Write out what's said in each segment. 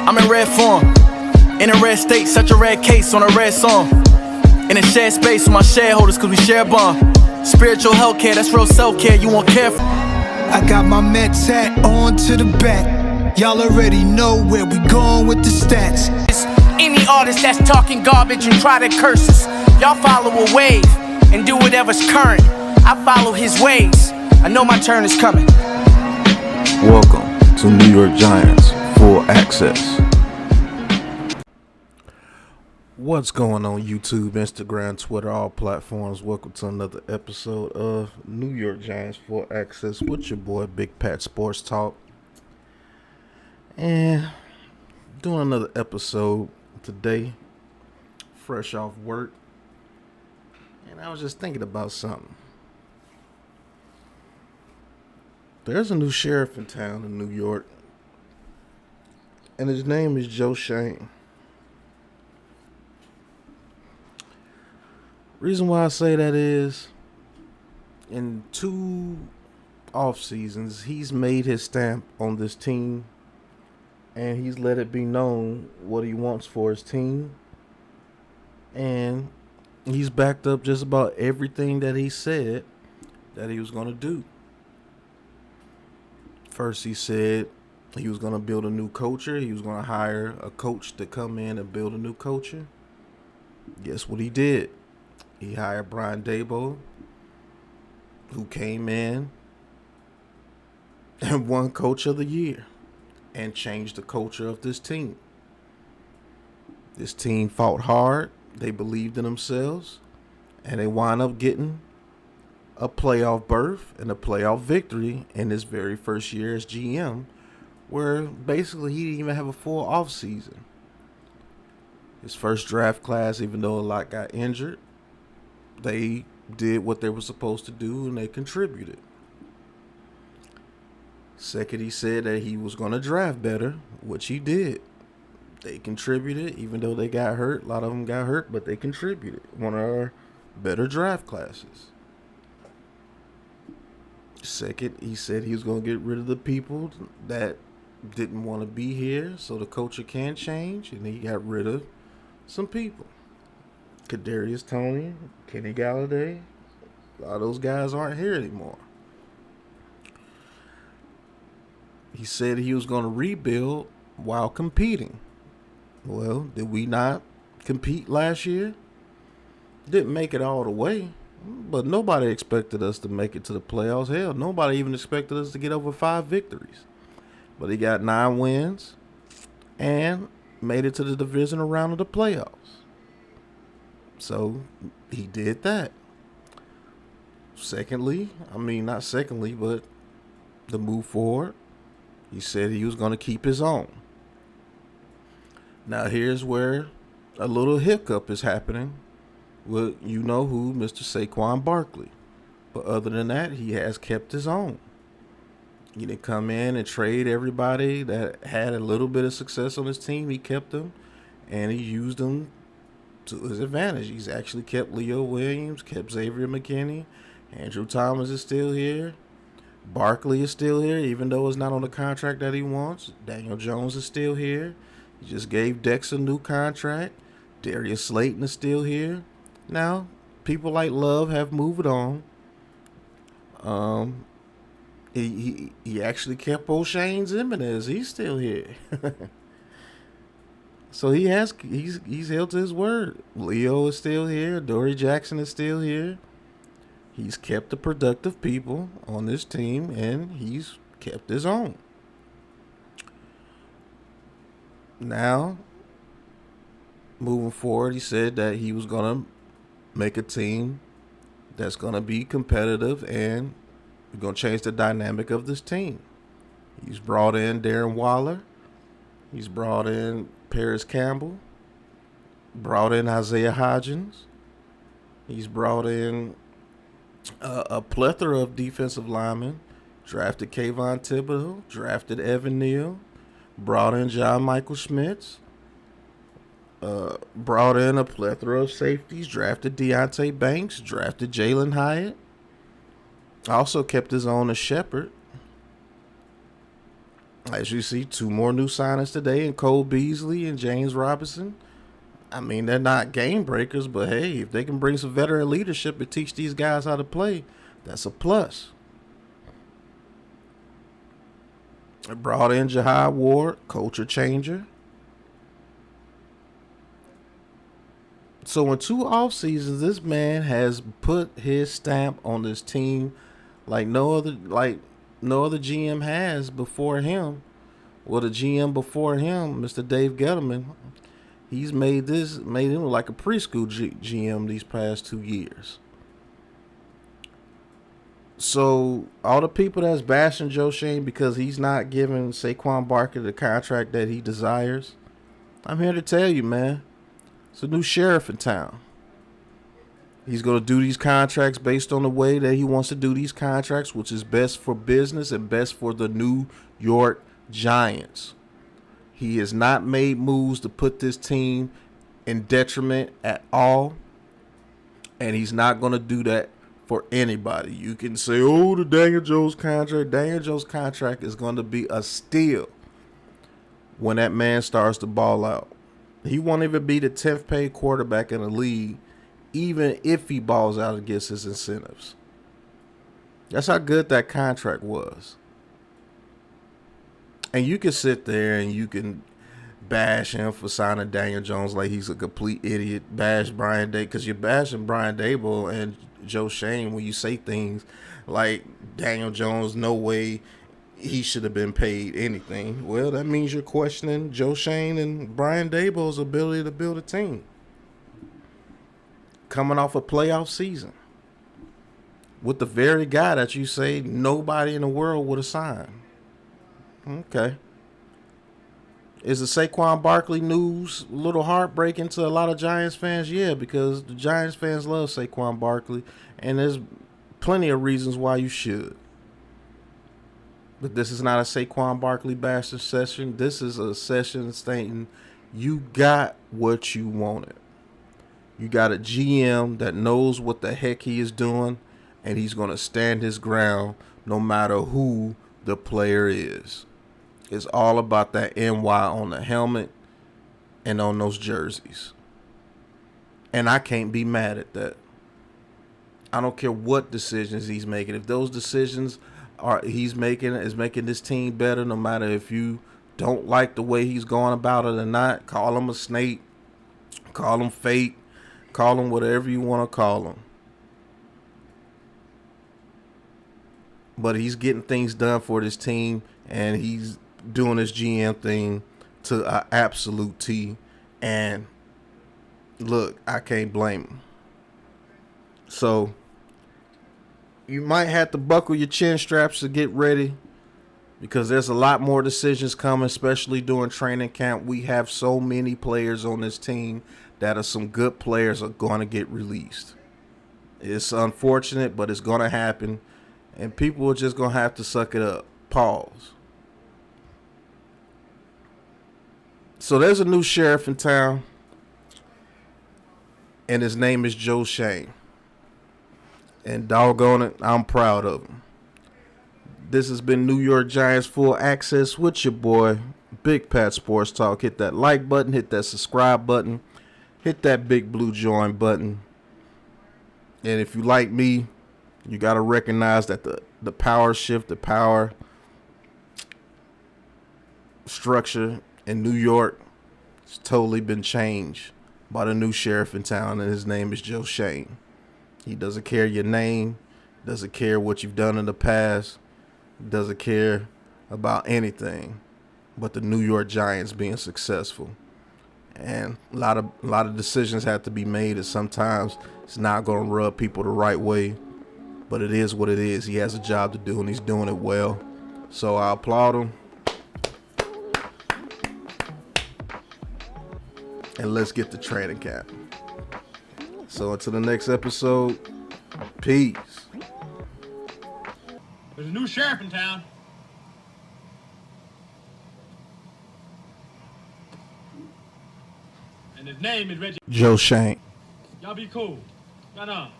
I'm in red form, in a red state, such a red case on a red song. In a shared space with my shareholders, cause we share a bond. Spiritual healthcare, that's real self-care, you won't care for. I got my Mets hat on to the back. Y'all already know where we going with the stats. Any artist that's talking garbage and try to curse us, y'all follow a wave and do whatever's current. I follow his ways, I know my turn is coming. Welcome to New York Giants Full Access. What's going on YouTube, Instagram, Twitter, all platforms? Welcome to another episode of New York Giants Full Access with your boy BigPatssportsTalk. And doing another episode today, fresh off work. And I was just thinking about something. There's a new sheriff in town in New York, and his name is Schoen. Reason why I say that is, in 2 off seasons, he's made his stamp on this team, and he's let it be known what he wants for his team, and he's backed up just about everything that he said that he was going to do. First, he said he was going to build a new culture. He was going to hire a coach to come in and build a new culture. Guess what he did? He hired Brian Daboll, who came in and won Coach of the Year and changed the culture of this team. This team fought hard. They believed in themselves, and they wound up getting a playoff berth and a playoff victory in his very first year as GM, where basically he didn't even have a full off season. His first draft class, even though a lot got injured, they did what they were supposed to do and they contributed. Second, he said that he was going to draft better, which he did. They contributed, even though they got hurt. A lot of them got hurt, but they contributed. One of our better draft classes. Second, he said he was going to get rid of the people that didn't want to be here so the culture can change, and he got rid of some people. Kadarius Toney, Kenny Galladay, a lot of those guys aren't here anymore. He said he was going to rebuild while competing. Well, did we not compete last year? Didn't make it all the way, but nobody expected us to make it to the playoffs. Hell, nobody even expected us to get over 5 victories. But he got 9 wins and made it to the divisional round of the playoffs. So he did that. Secondly, not secondly, but the move forward, he said he was going to keep his own. Now here's where a little hiccup is happening with you-know-who, Mr. Saquon Barkley. But other than that, he has kept his own. He didn't come in and trade everybody that had a little bit of success on his team. He kept them, and he used them to his advantage. He's actually kept Leo Williams, kept Xavier McKinney. Andrew Thomas is still here. Barkley is still here, even though it's not on the contract that he wants. Daniel Jones is still here. He just gave Dex a new contract. Darius Slayton is still here. Now, people like Love have moved on. He actually kept O'Shane Ximines. He's still here. So he's held to his word. Leo is still here. Dory Jackson is still here. He's kept the productive people on this team, and he's kept his own. Now, moving forward, he said that he was going to make a team that's going to be competitive, and we're going to change the dynamic of this team. He's brought in Darren Waller. He's brought in Paris Campbell, brought in Isaiah Hodgins. He's brought in a plethora of defensive linemen, drafted Kayvon Thibodeau, drafted Evan Neal, brought in John Michael Schmitz, brought in a plethora of safeties, drafted Deontay Banks, drafted Jalen Hyatt, also kept his own as Shepard. As you see, 2 more new signings today in Cole Beasley and James Robinson. I mean, they're not game breakers, but hey, if they can bring some veteran leadership and teach these guys how to play, that's a plus. They brought in Jahad Ward, culture changer. So in 2 off seasons, this man has put his stamp on this team like no other GM has before him. Well, the GM before him, Mr. Dave Gettleman, he's made him like a preschool GM these past 2 years. So all the people that's bashing Joe Schoen because he's not giving Saquon Barkley the contract that he desires, I'm here to tell you, man, it's a new sheriff in town. He's going to do these contracts based on the way that he wants to do these contracts, which is best for business and best for the New York Giants. He has not made moves to put this team in detriment at all, and he's not going to do that for anybody. You can say, oh, the Daniel Jones contract. Daniel Jones contract is going to be a steal when that man starts to ball out. He won't even be the 10th paid quarterback in the league, even if he balls out against his incentives. That's how good that contract was. And you can sit there and you can bash him for signing Daniel Jones like he's a complete idiot. Bash Brian Day, because you're bashing Brian Dable and Joe Schoen when you say things like Daniel Jones, no way he should have been paid anything. Well, that means you're questioning Joe Schoen and Brian Dable's ability to build a team. Coming off a playoff season with the very guy that you say nobody in the world would have signed. Okay. Is the Saquon Barkley news a little heartbreaking to a lot of Giants fans? Yeah, because the Giants fans love Saquon Barkley, and there's plenty of reasons why you should. But this is not a Saquon Barkley bashing session. This is a session stating you got what you wanted. You got a GM that knows what the heck he is doing, and he's going to stand his ground no matter who the player is. It's all about that NY on the helmet and on those jerseys. And I can't be mad at that. I don't care what decisions he's making. If those decisions he's making is making this team better, no matter if you don't like the way he's going about it or not, call him a snake, call him fake, call him whatever you want to call him. But he's getting things done for this team, and he's doing this GM thing to an absolute T. And look, I can't blame him. So you might have to buckle your chin straps to get ready, because there's a lot more decisions coming, especially during training camp. We have so many players on this team that are some good players are going to get released. It's unfortunate, but it's going to happen, and people are just going to have to suck it up. Pause. So there's a new sheriff in town, and his name is Joe Schoen. And doggone it, I'm proud of him. This has been New York Giants Full Access with your boy, Big Pat Sports Talk. Hit that like button, hit that subscribe button, hit that big blue join button. And if you like me, you got to recognize that the power shift, the power structure in New York has totally been changed by the new sheriff in town, and his name is Joe Schoen. He doesn't care your name, doesn't care what you've done in the past, doesn't care about anything but the New York Giants being successful. And a lot of decisions have to be made, and sometimes it's not going to rub people the right way, but it is what it is. He has a job to do, and he's doing it well. So I applaud him. And let's get to training camp. So until the next episode, peace. There's a new sheriff in town. And his name is Reggie. Joe Schoen. Y'all be cool. Right on.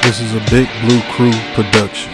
This is a Big Blue Crew production.